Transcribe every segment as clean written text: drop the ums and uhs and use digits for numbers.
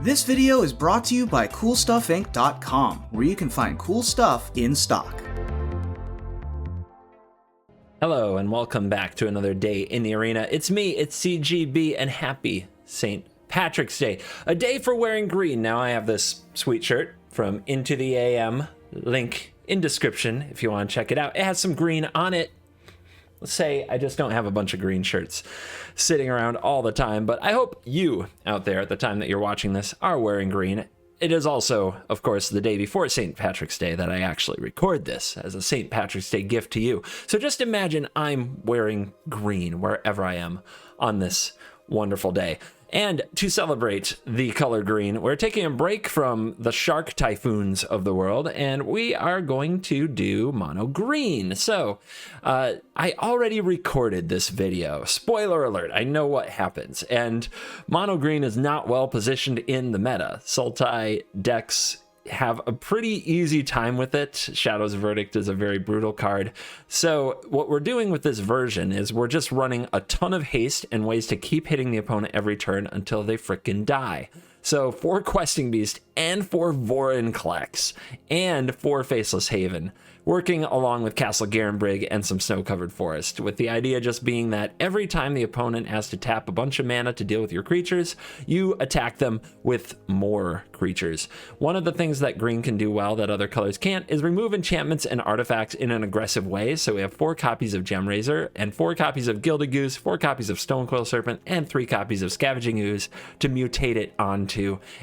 This video is brought to you by CoolStuffInc.com, where you can find cool stuff in stock. Hello and welcome back to another day in the arena. It's me, it's CGB, and happy St. Patrick's Day. A day for wearing green. Now I have this sweet shirt from Into the AM, link in description if you want to check it out. It has some green on it. Let's say I just don't have a bunch of green shirts sitting around all the time, but I hope you out there at the time that you're watching this are wearing green. It is also, of course, the day before St. Patrick's Day that I actually record this as a St. Patrick's Day gift to you. So just imagine I'm wearing green wherever I am on this wonderful day. And to celebrate the color green, we're taking a break from the shark typhoons of the world, and we are going to do mono green. So I already recorded this video. Spoiler alert, I know what happens. And mono green is not well positioned in the meta. Sultai decks have a pretty easy time with it. Shadow's Verdict is a very brutal card. So what we're doing with this version is we're just running a ton of haste and ways to keep hitting the opponent every turn until they frickin' die. So 4 Questing Beast and 4 Vorinclex and 4 Faceless Haven, working along with Castle Garenbrig and some Snow-Covered Forest, with the idea just being that every time the opponent has to tap a bunch of mana to deal with your creatures, you attack them with more creatures. One of the things that green can do well that other colors can't is remove enchantments and artifacts in an aggressive way. So we have 4 copies of Gemrazor and 4 copies of Gilded Goose, 4 copies of Stonecoil Serpent, and 3 copies of Scavenging Ooze to mutate it onto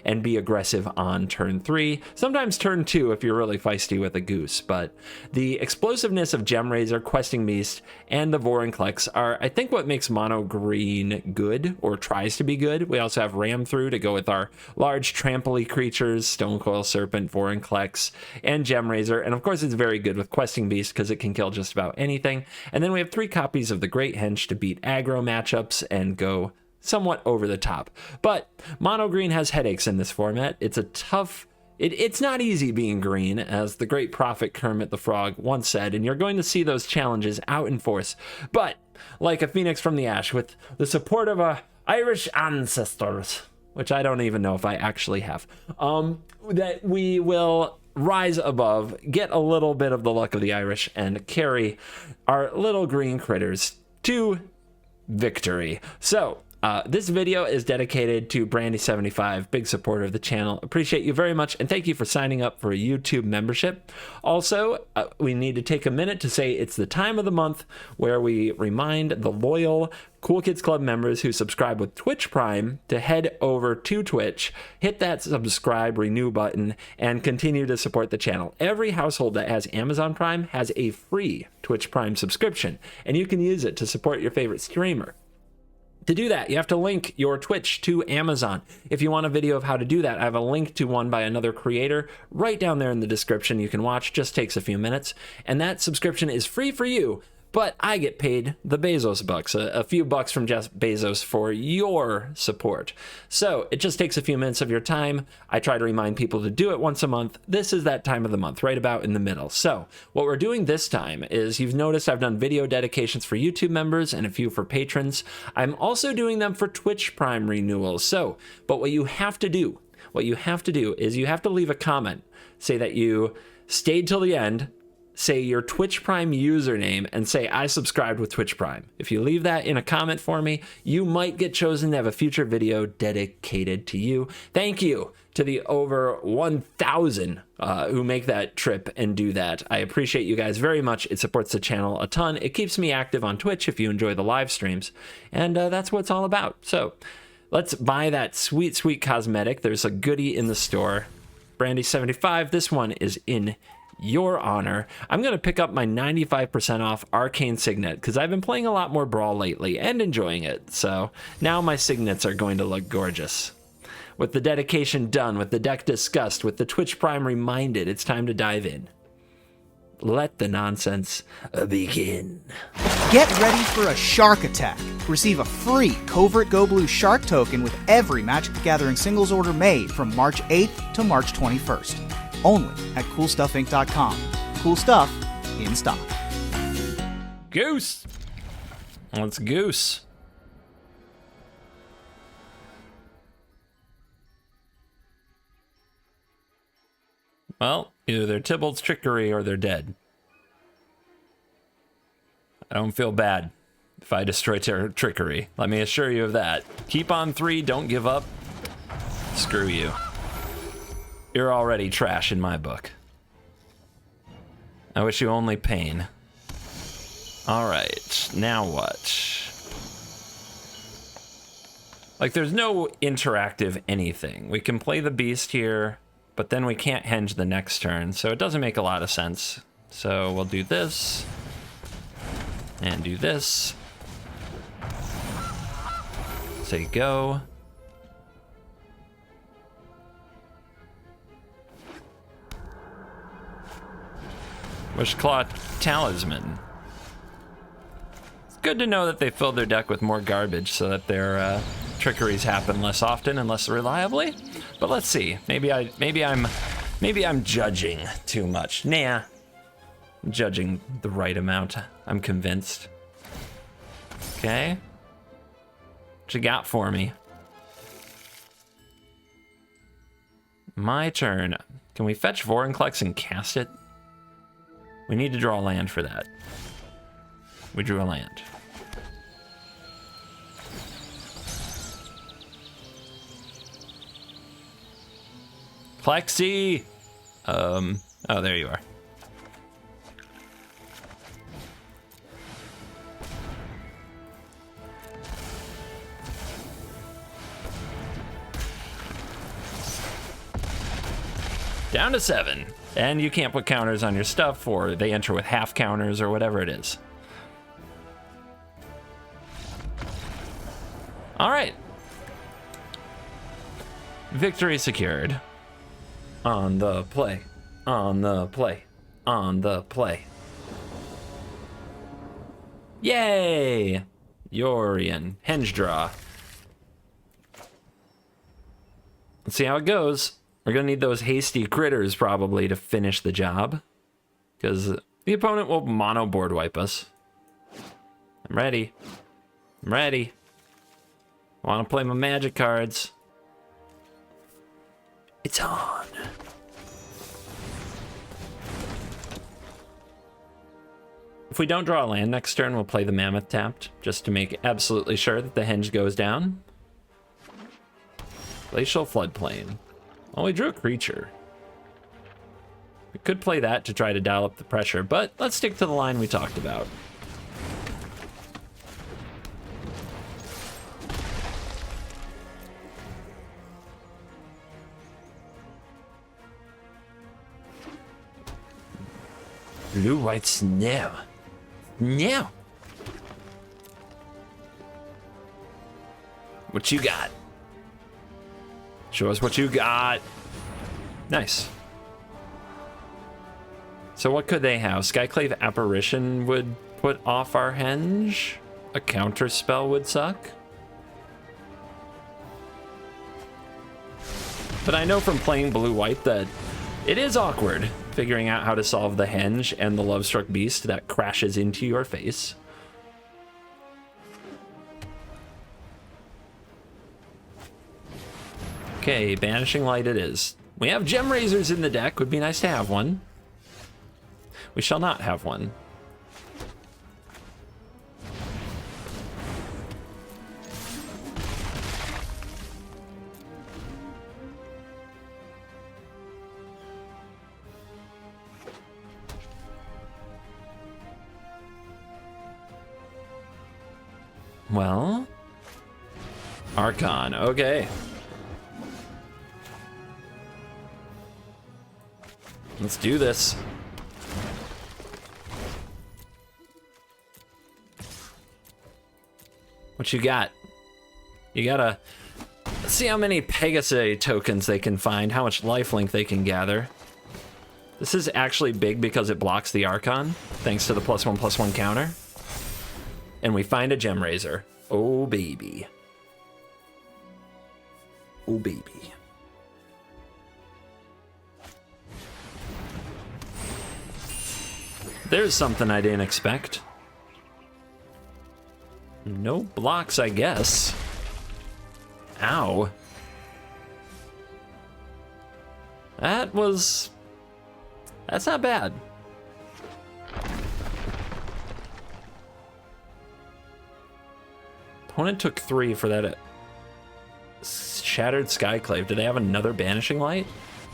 and be aggressive on turn 3, sometimes turn 2 if you're really feisty with a goose. But the explosiveness of Gemrazor, Questing Beast, and the Vorinclex are, I think, what makes mono green good, or tries to be good. We also have Ram Through to go with our large trampoly creatures, Stonecoil Serpent, Vorinclex, and Gemrazor. And of course, it's very good with Questing Beast because it can kill just about anything. And then we have 3 copies of the Great Hench to beat aggro matchups and go somewhat over the top. But mono green has headaches in this format. It's a tough... It's not easy being green, as the great prophet Kermit the Frog once said, and you're going to see those challenges out in force. But, like a phoenix from the ash, with the support of our Irish ancestors, which I don't even know if I actually have, that we will rise above, get a little bit of the luck of the Irish, and carry our little green critters to victory. So, this video is dedicated to Brandy75, big supporter of the channel. Appreciate you very much, and thank you for signing up for a YouTube membership. Also, we need to take a minute to say it's the time of the month where we remind the loyal Cool Kids Club members who subscribe with Twitch Prime to head over to Twitch, hit that subscribe renew button, and continue to support the channel. Every household that has Amazon Prime has a free Twitch Prime subscription, and you can use it to support your favorite streamer. To do that, you have to link your Twitch to Amazon. If you want a video of how to do that, I have a link to one by another creator right down there in the description. You can watch, just takes a few minutes. And that subscription is free for you, but I get paid the Bezos bucks, a few bucks from Jeff Bezos for your support. So it just takes a few minutes of your time. I try to remind people to do it once a month. This is that time of the month, right about in the middle. So what we're doing this time is, you've noticed I've done video dedications for YouTube members and a few for patrons. I'm also doing them for Twitch Prime renewals. So, but what you have to do is you have to leave a comment, say that you stayed till the end, say your Twitch Prime username, and say, I subscribed with Twitch Prime. If you leave that in a comment for me, you might get chosen to have a future video dedicated to you. Thank you to the over 1,000 who make that trip and do that. I appreciate you guys very much. It supports the channel a ton. It keeps me active on Twitch if you enjoy the live streams. And that's what it's all about. So let's buy that sweet, sweet cosmetic. There's a goodie in the store. Brandy75, this one is in your honor. I'm going to pick up my 95% off Arcane Signet because I've been playing a lot more Brawl lately and enjoying it. So now my signets are going to look gorgeous. With the dedication done, with the deck discussed, with the Twitch Prime reminded, it's time to dive in. Let the nonsense begin. Get ready for a shark attack. Receive a free CovertGoBlue shark token with every Magic the Gathering singles order made from March 8th to March 21st. Only at CoolStuffInc.com. Cool stuff in stock. Goose! Let's goose. Well, either they're Tybalt's Trickery or they're dead. I don't feel bad if I destroy Trickery. Let me assure you of that. Keep on 3, don't give up. Screw you. You're already trash in my book. I wish you only pain. Alright, now what? Like, there's no interactive anything. We can play the beast here, but then we can't henge the next turn, so it doesn't make a lot of sense. So we'll do this, and do this. Say go. Wishclaw Talisman. It's good to know that they filled their deck with more garbage so that their trickeries happen less often and less reliably. But let's see. Maybe I'm judging too much. Nah. I'm judging the right amount. I'm convinced. Okay. What you got for me? My turn. Can we fetch Vorinclex and cast it? We need to draw a land for that. We drew a land. Plexi! Oh, there you are. Down to 7. And you can't put counters on your stuff, or they enter with half counters, or whatever it is. All right. Victory secured. On the play. On the play. On the play. Yay! Yorion. Henge draw. Let's see how it goes. We're going to need those hasty critters probably to finish the job, because the opponent will mono board wipe us. I'm ready. I'm ready. I want to play my magic cards. It's on. If we don't draw a land next turn, we'll play the Mammoth tapped, just to make absolutely sure that the henge goes down. Glacial Floodplain. Well, we drew a creature. We could play that to try to dial up the pressure, but let's stick to the line we talked about. Blue-white snow. No. What you got? Show us what you got. Nice. So what could they have? Skyclave Apparition would put off our henge. A counter spell would suck. But I know from playing blue-white that it is awkward figuring out how to solve the henge and the Lovestruck Beast that crashes into your face. Okay, Banishing Light it is. We have Gem Razors in the deck. Would be nice to have one. We shall not have one. Well, Archon, okay. Let's do this. What you got? You gotta... Let's see how many Pegasi tokens they can find, how much lifelink they can gather. This is actually big because it blocks the Archon, thanks to the +1/+1 counter. And we find a Gem Razor. Oh, baby. Oh, baby. There's something I didn't expect. No blocks, I guess. Ow. That was That's not bad. Opponent took 3 for that Shattered Skyclave. Do they have another Banishing Light?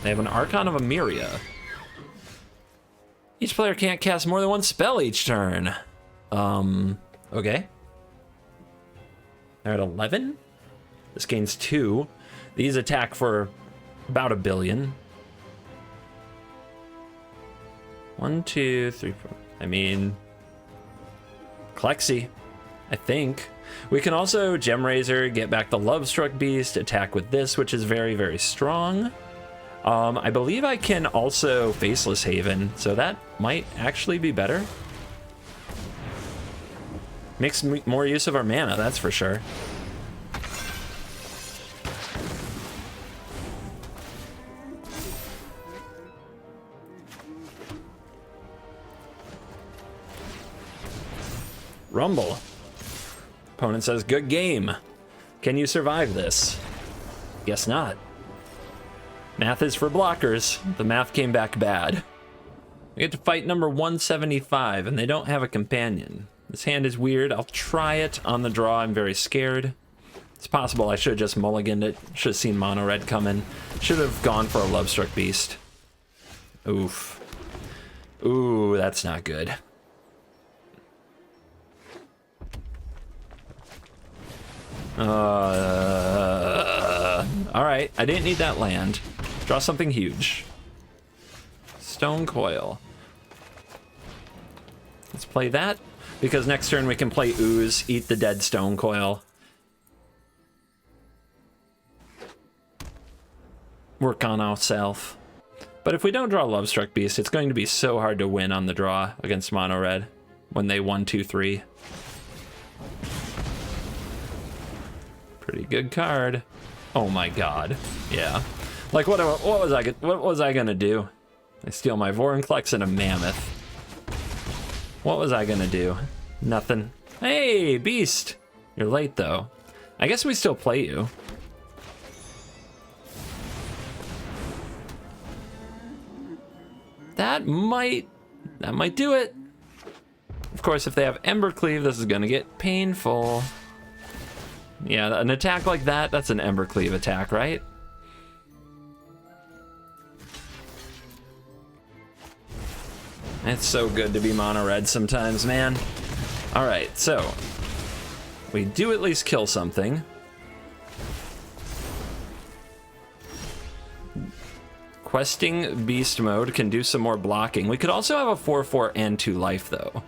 They have an Archon of Emeria. Each player can't cast more than 1 spell each turn. Okay. They're at 11. This gains 2. These attack for about 1 billion. 1, 2, 3, 4. I mean, Klexi, I think. We can also Gem Razor, get back the Lovestruck Beast, attack with this, which is very, very strong. I believe I can also Faceless Haven, so that might actually be better. Makes more use of our mana, that's for sure. Rumble. Opponent says, good game. Can you survive this? Guess not. Math is for blockers. The math came back bad. We get to fight number 175, and they don't have a companion. This hand is weird. I'll try it on the draw. I'm very scared. It's possible I should have just mulliganed it. Should have seen mono red coming. Should have gone for a Lovestruck Beast. Oof. Ooh, that's not good. Alright, I didn't need that land. Draw something huge. Stone Coil. Let's play that, because next turn we can play Ooze, eat the dead Stone Coil. Work on ourselves. But if we don't draw Lovestruck Beast, it's going to be so hard to win on the draw against mono red when they 1, 2, 3. Pretty good card. Oh my god. Yeah. Like what was I gonna do? I steal my Vorinclex and a Mammoth. What was I gonna do? Nothing. Hey, Beast! You're late though. I guess we still play you. That might do it. Of course, if they have Embercleave, this is gonna get painful. Yeah, an attack like that, that's an Embercleave attack, right? It's so good to be mono red sometimes, man. Alright, so we do at least kill something. Questing Beast Mode can do some more blocking. We could also have a 4/4 and 2 life, though.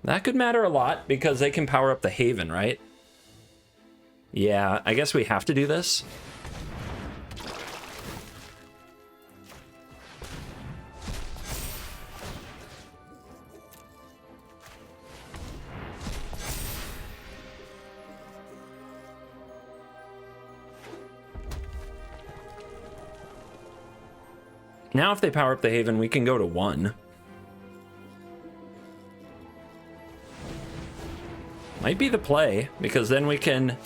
That could matter a lot, because they can power up the Haven, right? Yeah, I guess we have to do this. Now if they power up the Haven, we can go to 1. Might be the play, because then we can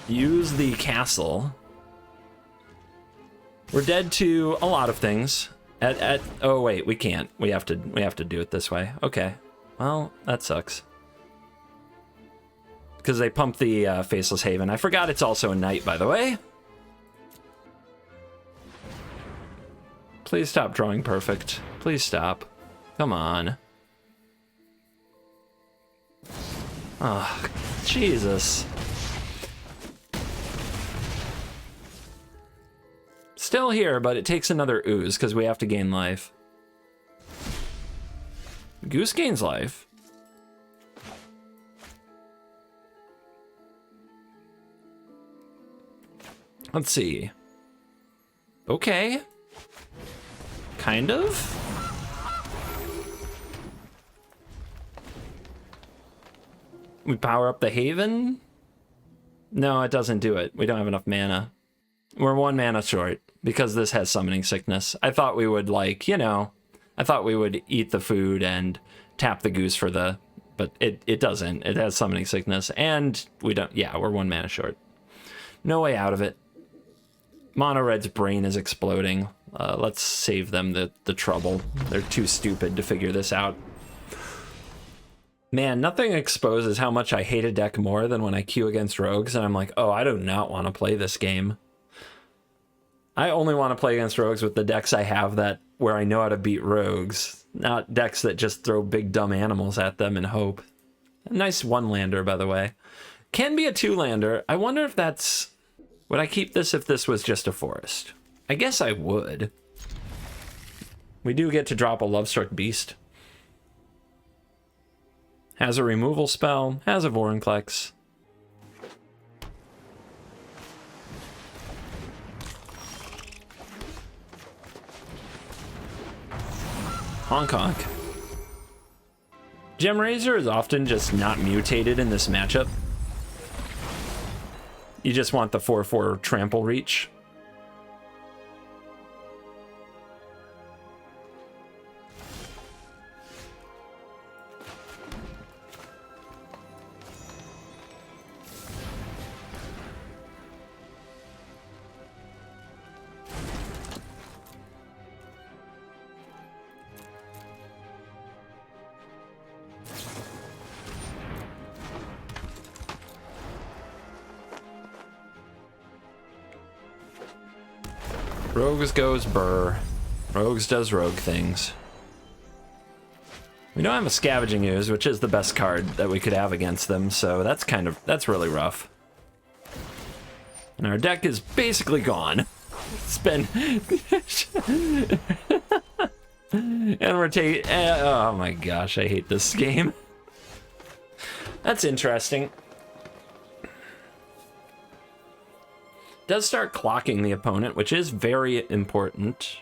use the castle. We're dead to a lot of things. Oh wait, we can't. We have to do it this way. Okay. Well, that sucks. Because they pump the Faceless Haven. I forgot it's also a knight, by the way. Please stop drawing perfect. Please stop. Come on. Oh, Jesus. Still here, but it takes another Ooze because we have to gain life. Goose gains life. Let's see. Okay. Kind of. We power up the Haven? No, it doesn't do it. We don't have enough mana. We're 1 mana short because this has Summoning Sickness. I thought we would, like, you know, I thought we would eat the food and tap the goose for the, but it doesn't. It has Summoning Sickness, and we don't, yeah, we're 1 mana short. No way out of it. Mono Red's brain is exploding. Let's save them the trouble. They're too stupid to figure this out. Man, nothing exposes how much I hate a deck more than when I queue against rogues and I'm like, oh, I do not want to play this game. I only want to play against rogues with the decks I have that where I know how to beat rogues, not decks that just throw big dumb animals at them and hope. A nice one-lander, by the way. Can be a two-lander. I wonder if that's... Would I keep this if this was just a forest? I guess I would. We do get to drop a Lovestruck Beast. Has a removal spell, has a Vorinclex. Honk honk. Gemrazor is often just not mutated in this matchup. You just want the 4/4 trample reach. Rogues goes burr. Rogues does rogue things. We don't have a Scavenging Ooze, which is the best card that we could have against them, so that's really rough. And our deck is basically gone. It's been... and we're taking... oh my gosh, I hate this game. That's interesting. Does start clocking the opponent, which is very important.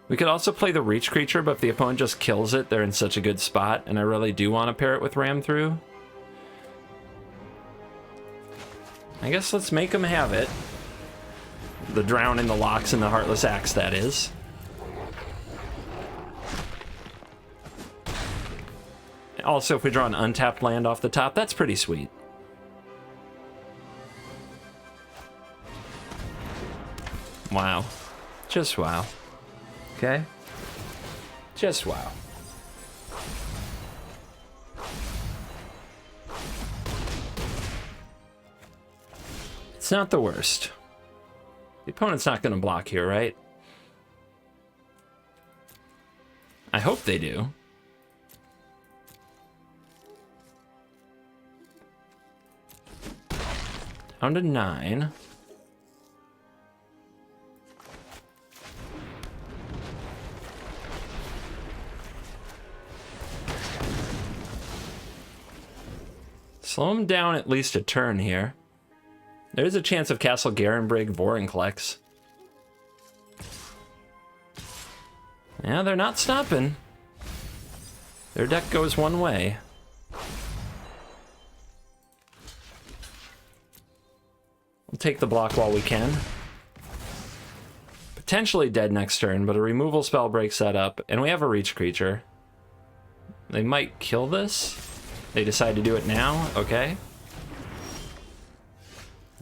We could also play the Reach creature, but if the opponent just kills it, they're in such a good spot, and I really do want to pair it with Ram Through. I guess let's make them have it. The Drown in the Locks and the Heartless Axe, that is. Also, if we draw an untapped land off the top, that's pretty sweet. Wow. Just wow. Okay? Just wow. It's not the worst. The opponent's not going to block here, right? I hope they do. Down to 9. Slow him down at least a turn here. There's a chance of Castle Garenbrig Vorinclex. Yeah, they're not stopping. Their deck goes one way. We'll take the block while we can. Potentially dead next turn, but a removal spell breaks that up, and we have a Reach creature. They might kill this. They decide to do it now, okay.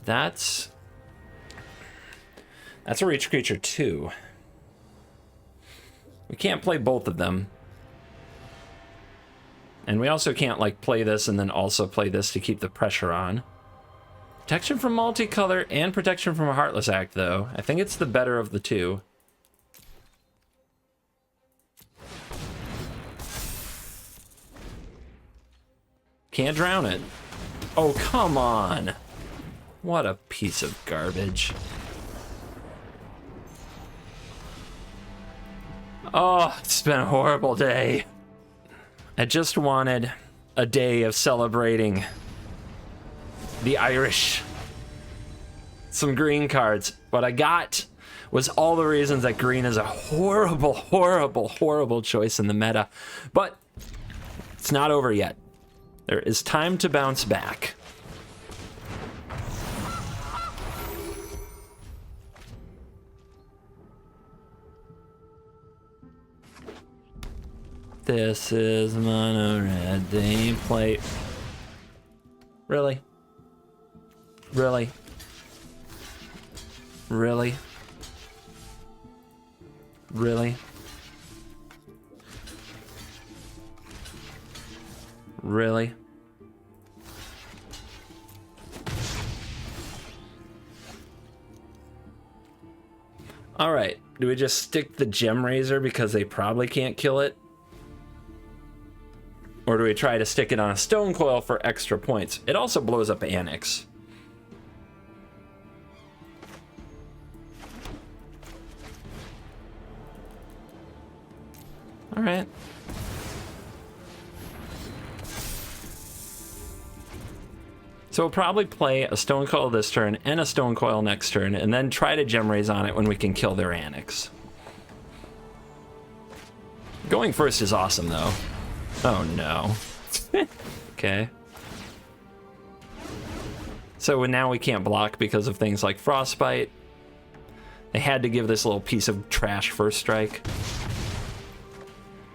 That's a Reach creature too. We can't play both of them. And we also can't like play this and then also play this to keep the pressure on. Protection from multicolor and protection from a Heartless Act though. I think it's the better of the two. Can't drown it. Oh, come on. What a piece of garbage. Oh, it's been a horrible day. I just wanted a day of celebrating the Irish. Some green cards. What I got was all the reasons that green is a horrible, horrible, horrible choice in the meta. But it's not over yet. There is time to bounce back. This is mono red nameplate. Really? Really? Really? Really? Really? All right, do we just stick the Gem Razor because they probably can't kill it? Or do we try to stick it on a Stone Coil for extra points? It also blows up Annex. All right. So we'll probably play a Stone Coil this turn and a Stone Coil next turn, and then try to Gem Raise on it when we can kill their Annex. Going first is awesome, though. Oh, no. Okay. So now we can't block because of things like Frostbite. They had to give this little piece of trash first strike.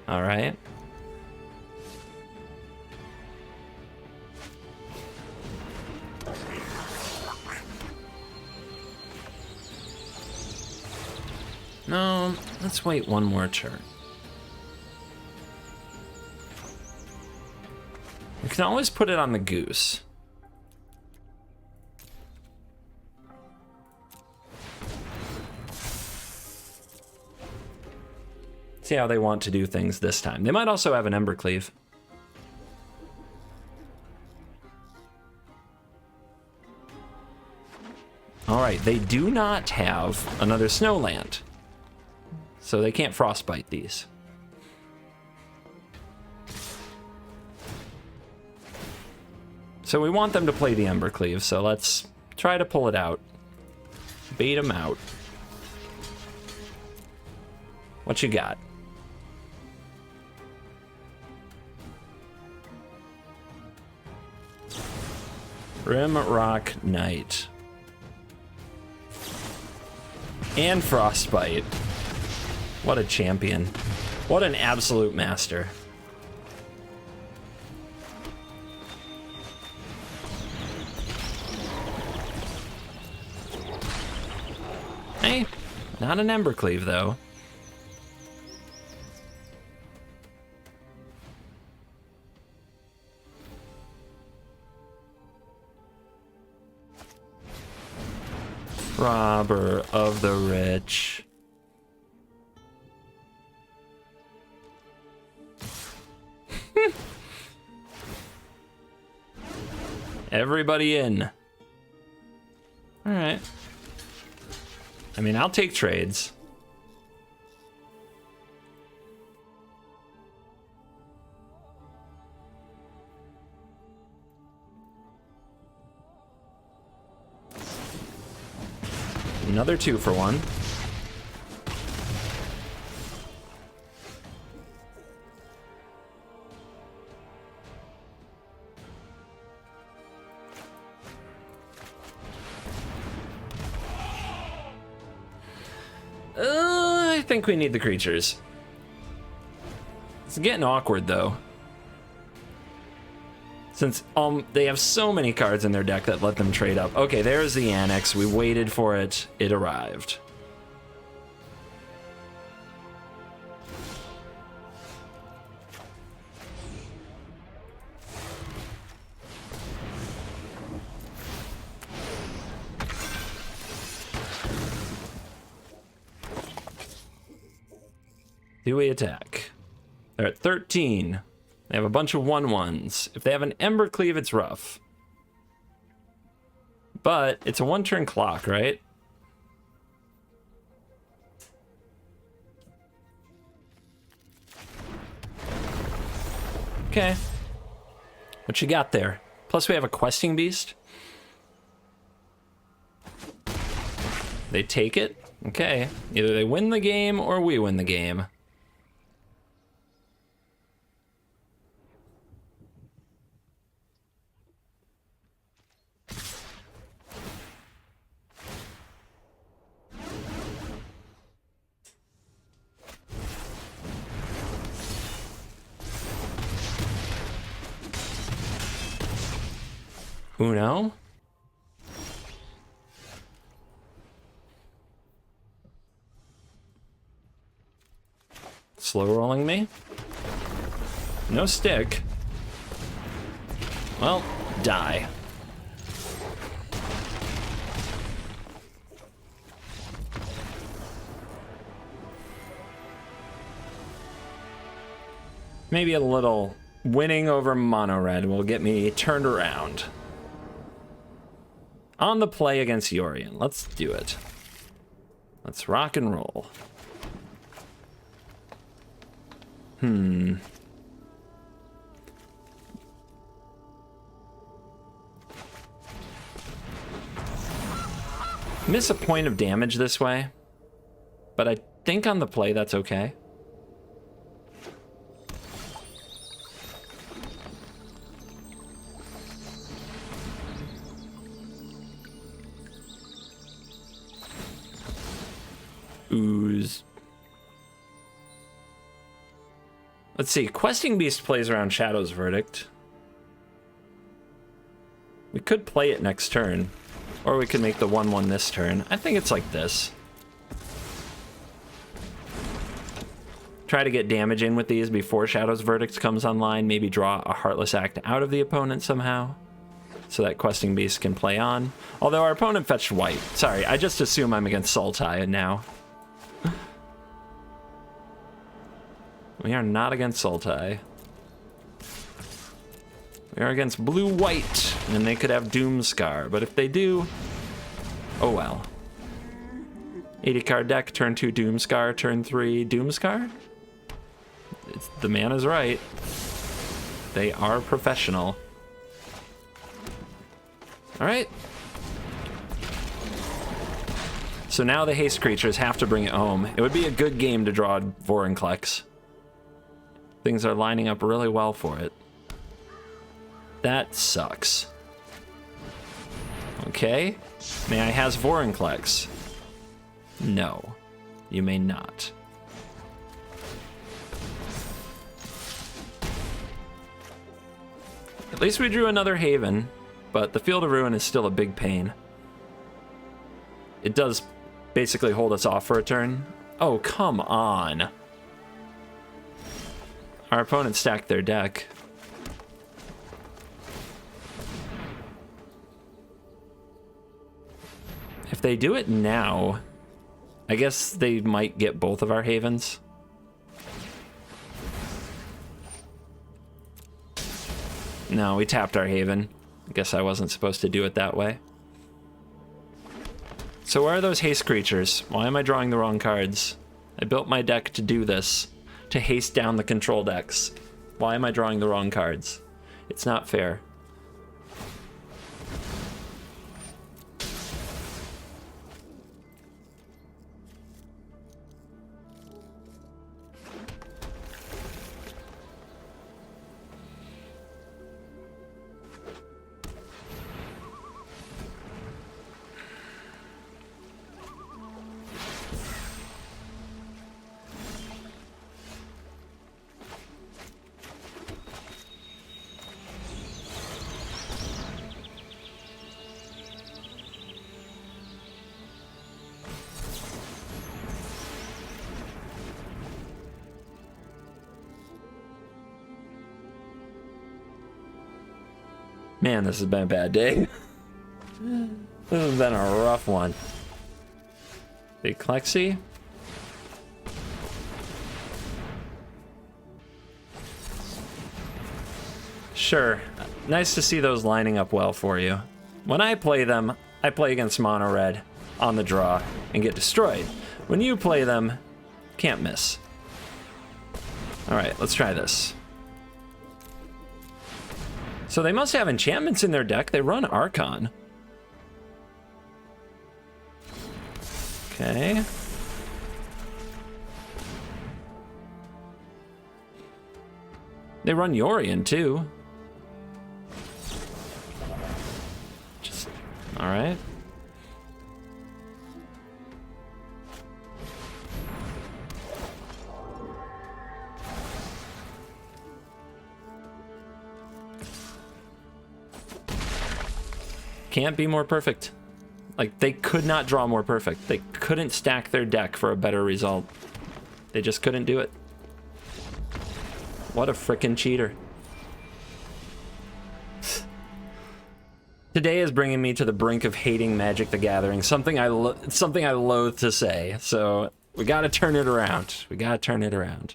All right. No, let's wait one more turn. We can always put it on the Goose. See how they want to do things this time. They might also have an Embercleave. All right, they do not have another Snowland, so they can't Frostbite these. So we want them to play the Embercleave, so let's try to pull it out. Bait them out. What you got? Rimrock Knight. And Frostbite. What a champion. What an absolute master. Hey, not an Embercleave though. Robber of the rich. Everybody in. All right. I mean, I'll take trades. Another 2-for-1. I think we need the creatures. It's getting awkward though, since they have so many cards in their deck that let them trade up. Okay, there's the Annex. We waited for it. It arrived. Do we attack? They're at 13. They have a bunch of 1/1s. If they have an Embercleave, it's rough. But it's a 1-turn clock, right? Okay. What you got there? Plus we have a Questing Beast. They take it? Okay. Either they win the game or we win the game. Uno. slow rolling me. No stick. Well, die. Maybe a little winning over mono red will get me turned around. On the play against Yorion. Let's do it. Let's rock and roll. Miss a point of damage this way, but I think on the play that's okay. Ooze. Let's see. Questing Beast plays around Shadow's Verdict. We could play it next turn. Or we could make the 1/1 this turn. I think it's like this. Try to get damage in with these before Shadow's Verdict comes online. Maybe draw a Heartless Act out of the opponent somehow, so that Questing Beast can play on. Although our opponent fetched white. Sorry, I just assume I'm against Sultai now. We are not against Sultai. We are against blue-white, and they could have Doomscar, but if they do, oh well. 80 card deck, turn 2 Doomscar, turn 3 Doomscar? The man is right. They are professional. Alright. So now the haste creatures have to bring it home. It would be a good game to draw Vorinclex. Things are lining up really well for it. That sucks. Okay. May I has Vorinclex? No. You may not. At least we drew another Haven, but the Field of Ruin is still a big pain. It does basically hold us off for a turn. Oh, come on. Our opponent stacked their deck. If they do it now, I guess they might get both of our Havens. No, we tapped our Haven. I guess I wasn't supposed to do it that way. So where are those haste creatures? Why am I drawing the wrong cards? I built my deck to do this, to haste down the control decks. Why am I drawing the wrong cards? It's not fair. Man, this has been a bad day. This has been a rough one. Big Klexi. Sure. Nice to see those lining up well for you. When I play them, I play against mono red on the draw and get destroyed. When you play them, can't miss. Alright, let's try this. So they must have enchantments in their deck. They run Archon. Okay. They run Yorion too. Just, all right. Can't be more perfect. Like, they could not draw more perfect. They couldn't stack their deck for a better result. They just couldn't do it. What a frickin' cheater. Today is bringing me to the brink of hating Magic the Gathering, something I loathe to say. So we gotta turn it around. We gotta turn it around.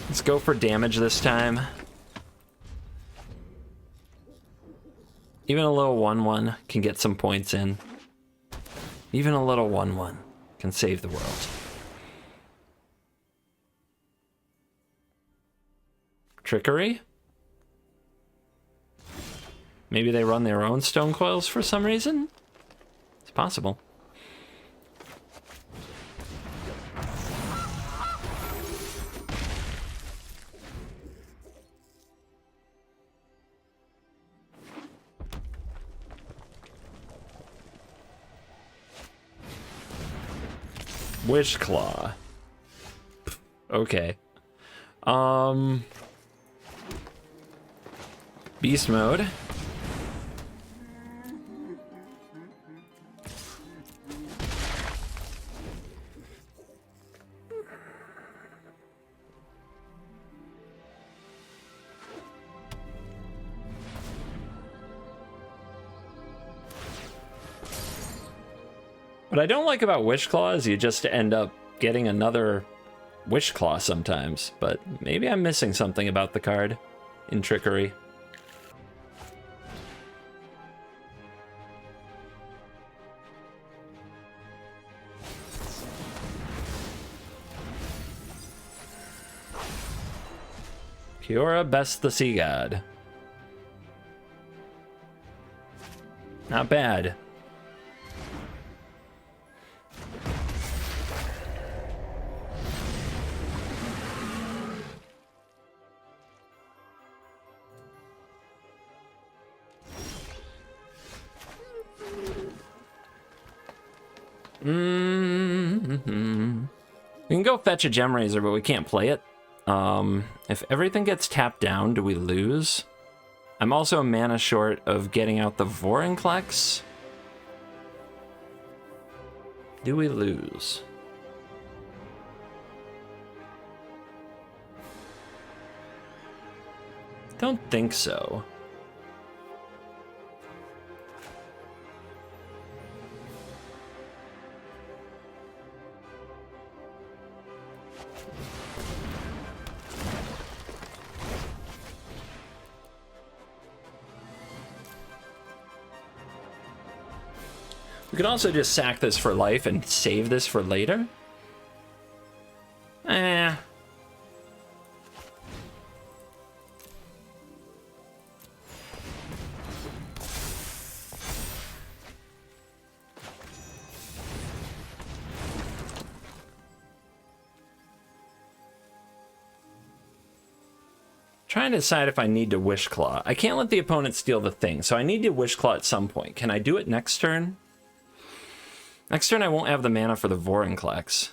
Let's go for damage this time. Even a little 1/1 can get some points in. Even a little 1/1 can save the world. Trickery? Maybe they run their own stone coils for some reason? It's possible. Wishclaw. Okay. Beast mode. What I don't like about Wishclaw is you just end up getting another Wishclaw sometimes, but maybe I'm missing something about the card in Trickery. Kiora, best the Sea God. Not bad. We can go fetch a Gem Razor, but we can't play it. If everything gets tapped down, do we lose? I'm also a mana short of getting out the Vorinclex. Do we lose? Don't think so. We could also just sack this for life and save this for later. Trying to decide if I need to Wishclaw. I can't let the opponent steal the thing, so I need to Wishclaw at some point. Can I do it next turn? Next turn I won't have the mana for the Vorinclex.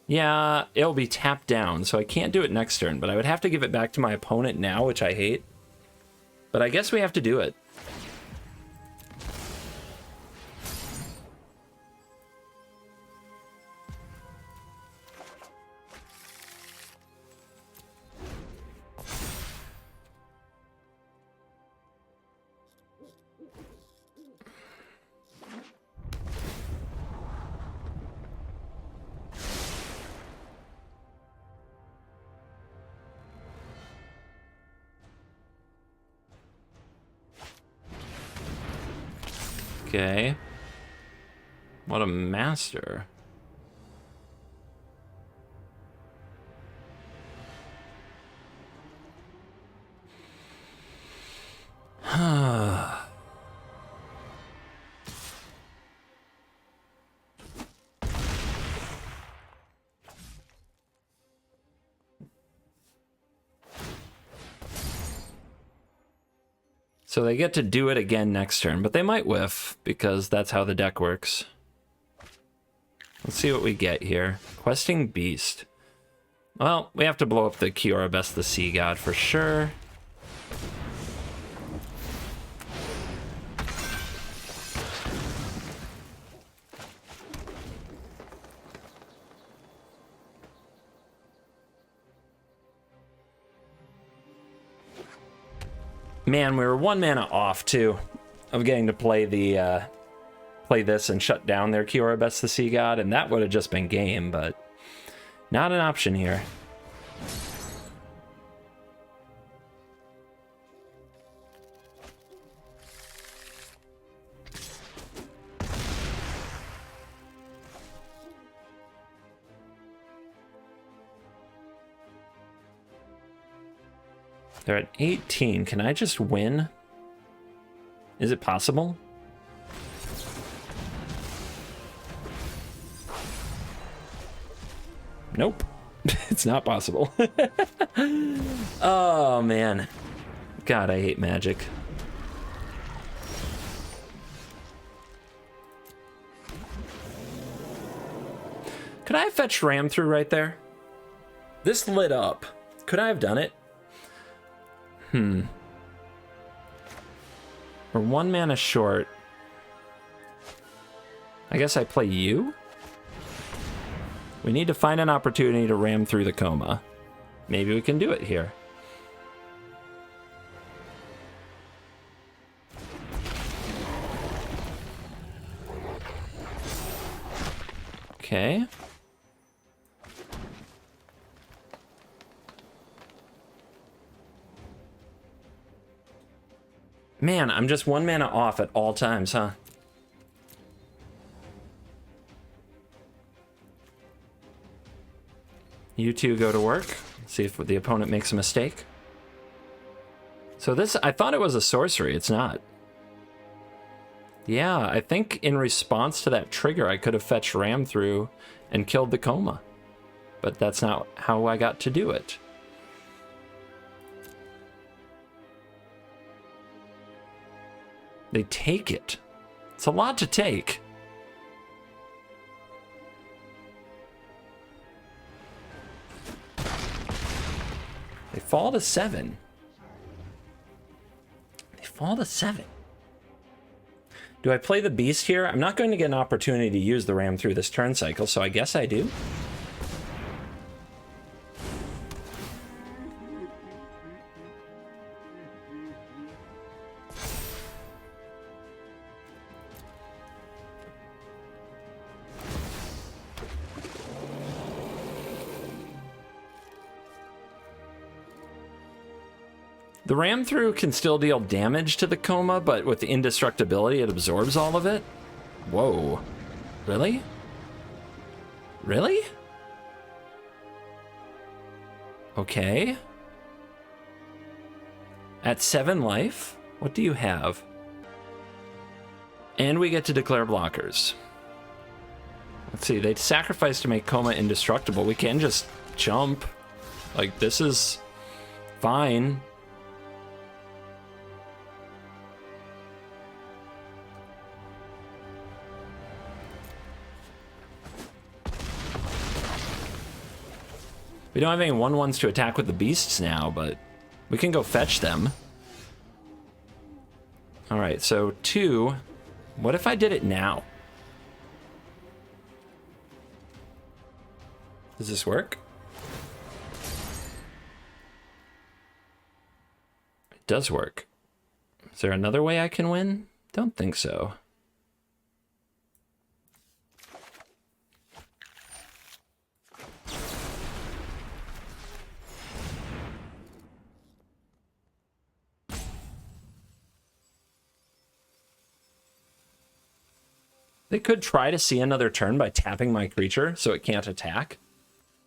Yeah, it'll be tapped down, so I can't do it next turn, but I would have to give it back to my opponent now, which I hate. But I guess we have to do it. Okay. What a master. So they get to do it again next turn, but they might whiff, because that's how the deck works. Let's see what we get here. Questing Beast. Well, we have to blow up the Kiora Best the Sea God for sure. Man, we were 1 mana off, too, of getting to play the, play this and shut down their Kiora Best the Sea God, and that would have just been game, but not an option here. They're at 18. Can I just win? Is it possible? Nope. It's not possible. Oh, man. God, I hate Magic. Could I have fetched Ram through right there? This lit up. Could I have done it? We're 1 mana short. I guess I play you? We need to find an opportunity to ram through the coma. Maybe we can do it here. Okay. Man, I'm just 1 mana off at all times, huh? You two go to work. See if the opponent makes a mistake. So this, I thought it was a sorcery. It's not. Yeah, I think in response to that trigger, I could have fetched Ram through and killed the coma. But that's not how I got to do it. They take it. It's a lot to take. They fall to 7. They fall to 7. Do I play the beast here? I'm not going to get an opportunity to use the ram through this turn cycle, so I guess I do. The ram through can still deal damage to the coma, but with the indestructibility, it absorbs all of it. Whoa. Really? Really? Okay. At 7 life, what do you have? And we get to declare blockers. Let's see, they sacrifice to make coma indestructible. We can just jump. Like, this is fine. We don't have any 1/1s to attack with the beasts now, but we can go fetch them. All right, so 2. What if I did it now? Does this work? It does work. Is there another way I can win? Don't think so. They could try to see another turn by tapping my creature so it can't attack.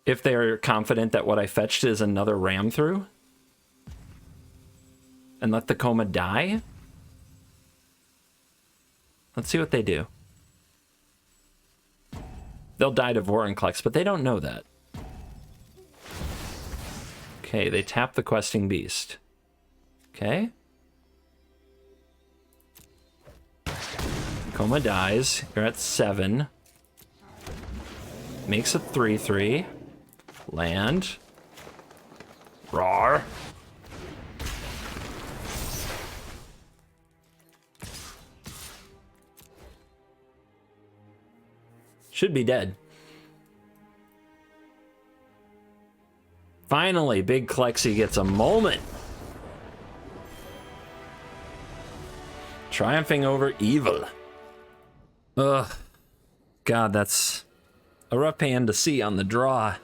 If they're confident that what I fetched is another ram through. And let the coma die. Let's see what they do. They'll die to Vorinclex, but they don't know that. Okay, they tap the questing beast. Okay. Coma dies. You're at 7. Makes a 3/3. Land. Roar. Should be dead. Finally, Big Klexi gets a moment. Triumphing over evil. Ugh. God, that's a rough hand to see on the draw.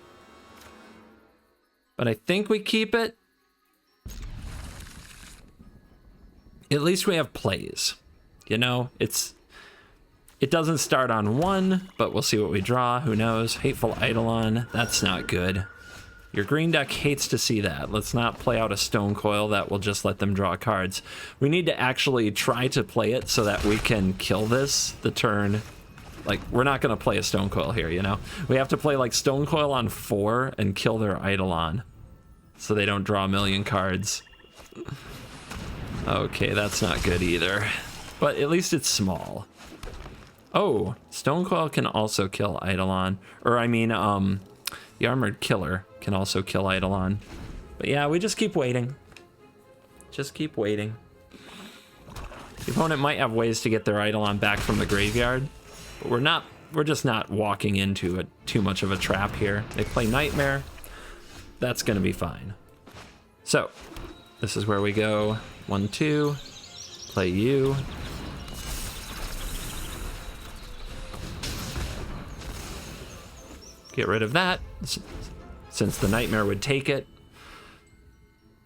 But I think we keep it. At least we have plays. You know, it doesn't start on 1, but we'll see what we draw. Who knows? Hateful Eidolon. That's not good. Your green deck hates to see that. Let's not play out a Stone Coil that will just let them draw cards. We need to actually try to play it so that we can kill this the turn. Like, we're not going to play a Stone Coil here, you know? We have to play, like, Stone Coil on 4 and kill their Eidolon so they don't draw a million cards. Okay, that's not good either. But at least it's small. Oh, Stone Coil can also kill Eidolon. Or, I mean, the Armored Killer can also kill Eidolon. But yeah, we just keep waiting. Just keep waiting. The opponent might have ways to get their Eidolon back from the graveyard. But we're just not walking into too much of a trap here. They play Nightmare. That's going to be fine. So, this is where we go. 1, 2. Play you. Get rid of that, since the Nightmare would take it.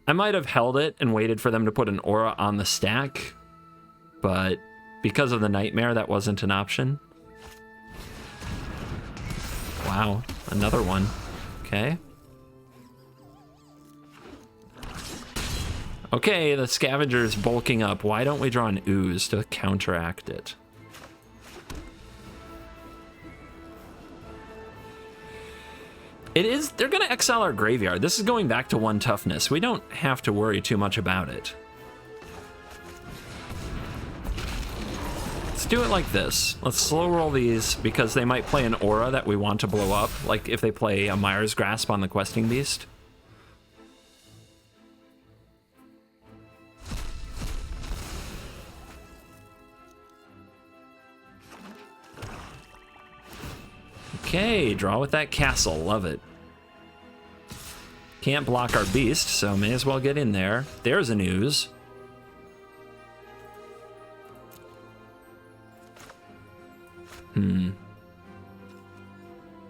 I might have held it and waited for them to put an aura on the stack, but because of the Nightmare, that wasn't an option. Wow, another one. Okay. Okay, the Scavenger's bulking up. Why don't we draw an Ooze to counteract it? They're gonna exile our graveyard. This is going back to 1 toughness. We don't have to worry too much about it. Let's do it like this. Let's slow roll these because they might play an aura that we want to blow up, like if they play a Mire's Grasp on the Questing Beast. Okay, draw with that castle. Love it. Can't block our beast, so may as well get in there. There's an Ooze.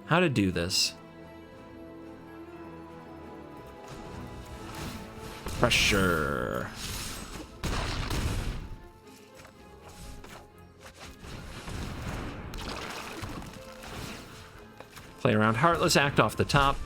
How to do this? Pressure. Play around Heartless Act off the top.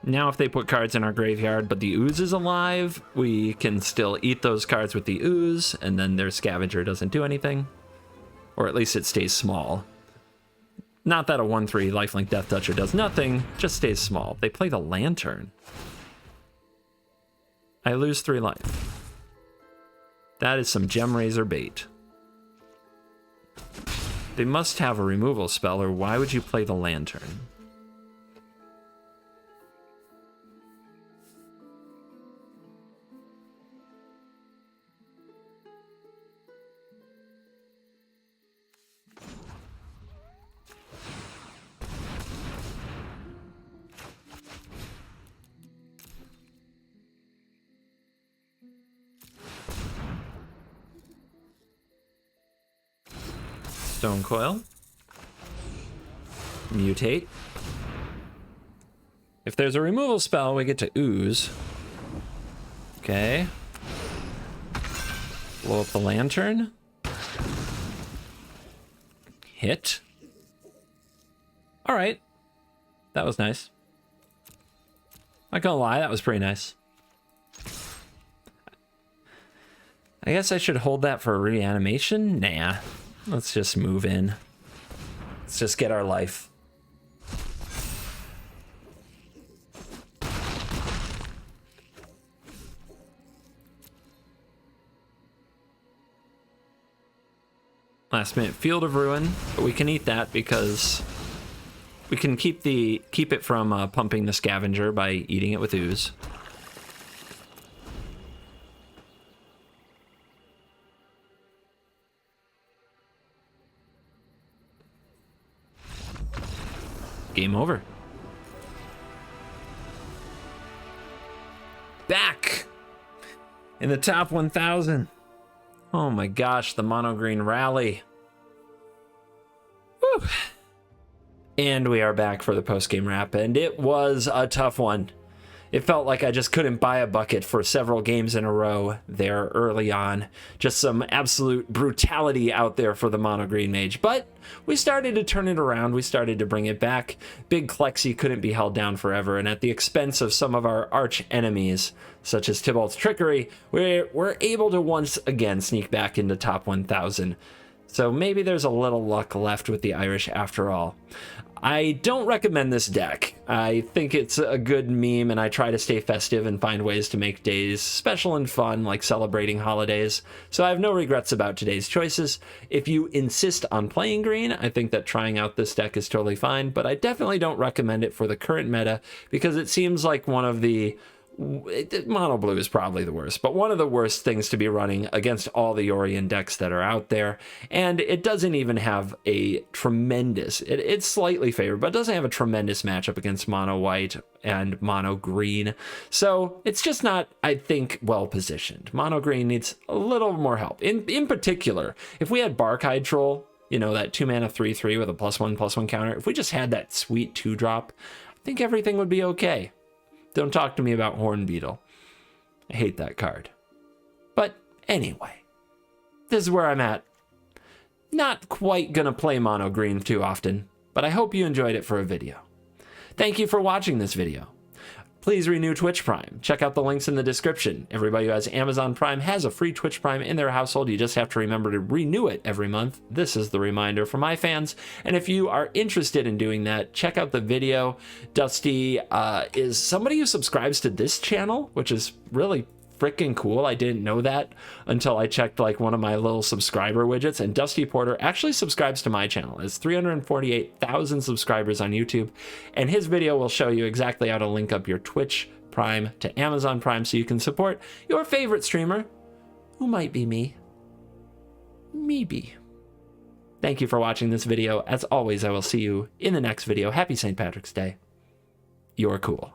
Now if they put cards in our graveyard, but the Ooze is alive, we can still eat those cards with the Ooze, and then their Scavenger doesn't do anything. Or at least it stays small. Not that a 1/3 lifelink Death Toucher does nothing, just stays small. They play the Lantern. I lose 3 life. That is some Gem Razor bait. They must have a removal spell, or why would you play the Lantern? Stone Coil. Mutate. If there's a removal spell, we get to Ooze. Okay. Blow up the Lantern. Hit. All right. That was nice. Not gonna lie, that was pretty nice. I guess I should hold that for reanimation? Nah. Let's just move in. Let's just get our life. Last minute Field of Ruin, but we can eat that because we can keep it from pumping the Scavenger by eating it with Ooze. Game over. in the top 1,000. Oh my gosh, the mono green rally. Woo. And we are back for the post-game wrap, and it was a tough one. It felt like I just couldn't buy a bucket for several games in a row there early on. Just some absolute brutality out there for the mono green mage. But we started to turn it around. We started to bring it back. Big Klexi couldn't be held down forever. And at the expense of some of our arch enemies, such as Tybalt's Trickery, we're able to once again sneak back into top 1,000. So maybe there's a little luck left with the Irish after all. I don't recommend this deck. I think it's a good meme, and I try to stay festive and find ways to make days special and fun, like celebrating holidays. So I have no regrets about today's choices. If you insist on playing green, I think that trying out this deck is totally fine, but I definitely don't recommend it for the current meta because it seems like one of the mono blue is probably the worst, but one of the worst things to be running against all the Yorion decks that are out there. And it doesn't even have a tremendous, it's slightly favored, but it doesn't have a tremendous matchup against mono white and mono green. So it's just not, I think, well positioned. Mono green needs a little more help. In particular, if we had Barkhide Troll, you know, that 2-mana 3/3 with a +1/+1 counter, if we just had that sweet 2-drop, I think everything would be okay. Don't talk to me about Horn Beetle. I hate that card. But anyway, this is where I'm at. Not quite gonna play mono green too often, but I hope you enjoyed it for a video. Thank you for watching this video. Please renew Twitch Prime. Check out the links in the description. Everybody who has Amazon Prime has a free Twitch Prime in their household. You just have to remember to renew it every month. This is the reminder for my fans. And if you are interested in doing that, check out the video. Dusty is somebody who subscribes to this channel, which is really freaking cool. I didn't know that until I checked like one of my little subscriber widgets, and Dusty Porter actually subscribes to my channel. It's 348,000 subscribers on YouTube, and his video will show you exactly how to link up your Twitch Prime to Amazon Prime so you can support your favorite streamer, who might be me. Maybe. Thank you for watching this video. As always, I will see you in the next video. Happy St. Patrick's Day. You're cool.